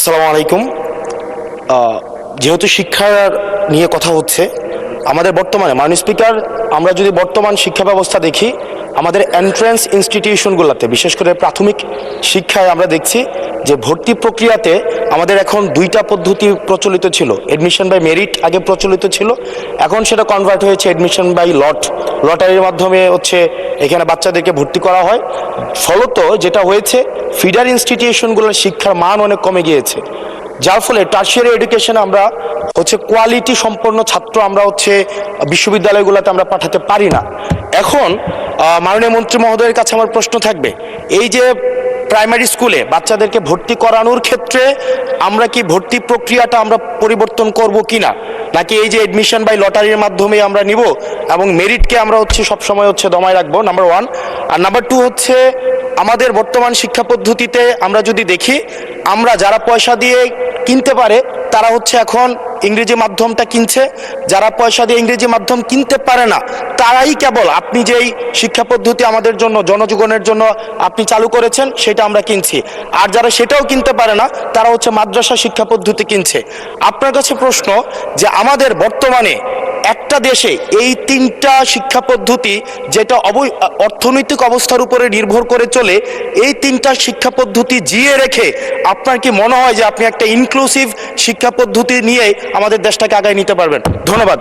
আসসালামু আলাইকুম। যেহেতু শিক্ষার নিয়ে কথা হচ্ছে, আমাদের বর্তমানে মাননীয় স্পিকার, আমরা যদি বর্তমান শিক্ষা ব্যবস্থা দেখি, আমাদের এন্ট্রান্স ইনস্টিটিউশনগুলোতে বিশেষ করে প্রাথমিক শিক্ষায় আমরা দেখছি যে ভর্তি প্রক্রিয়াতে আমাদের এখন দুইটা পদ্ধতি প্রচলিত ছিল। এডমিশন বাই মেরিট আগে প্রচলিত ছিল, এখন সেটা কনভার্ট হয়েছে এডমিশন বাই লটারির মাধ্যমে হচ্ছে এখানে বাচ্চাদেরকে ভর্তি করা হয়। ফলত যেটা হয়েছে, ফিডার ইনস্টিটিউশনগুলোর শিক্ষার মান অনেক কমে গিয়েছে, যার ফলে টার্সিয়ারি এডুকেশন আমরা হচ্ছে কোয়ালিটি সম্পন্ন ছাত্র আমরা হচ্ছে বিশ্ববিদ্যালয়গুলোতে আমরা পাঠাতে পারি না। এখন মাননীয় মন্ত্রী মহোদয়ের কাছে আমার প্রশ্ন থাকবে, এই যে প্রাইমারি স্কুলে বাচ্চাদেরকে ভর্তি করানোর ক্ষেত্রে আমরা কি ভর্তি প্রক্রিয়াটা আমরা পরিবর্তন করব কিনা, নাকি এই যে এডমিশন বাই লটারির মাধ্যমে আমরা নিব এবং মেরিটকে আমরা হচ্ছে সবসময় হচ্ছে দমায় রাখবো, নাম্বার ওয়ান। আর নাম্বার টু হচ্ছে, আমাদের বর্তমান শিক্ষা পদ্ধতিতে আমরা যদি দেখি, আমরা যারা পয়সা দিয়ে কিনতে পারে তারা হচ্ছে এখন ইংরেজি মাধ্যমটা কিনছে, যারা পয়সা দিয়ে ইংরেজি মাধ্যম কিনতে পারে না তারাই কেবল আপনি যেই শিক্ষা পদ্ধতি আমাদের জন্য জনজীবনের জন্য আপনি চালু করেছেন সেটা আমরা কিনছি, আর যারা সেটাও কিনতে পারে না তারা হচ্ছে মাদ্রাসা শিক্ষা পদ্ধতি কিনছে। আপনার কাছে প্রশ্ন, যে আমাদের বর্তমানে একটা দেশে এই তিনটা শিক্ষা পদ্ধতি যেটা অর্থনৈতিক অবস্থার উপরে নির্ভর করে চলে, এই তিনটা শিক্ষা পদ্ধতি জিয়ে রেখে আপনার কি মনে হয় যে আপনি একটা ইনক্লুসিভ শিক্ষা পদ্ধতি নিয়ে আমাদের দেশটাকে আগায় নিতে পারবেন? ধন্যবাদ।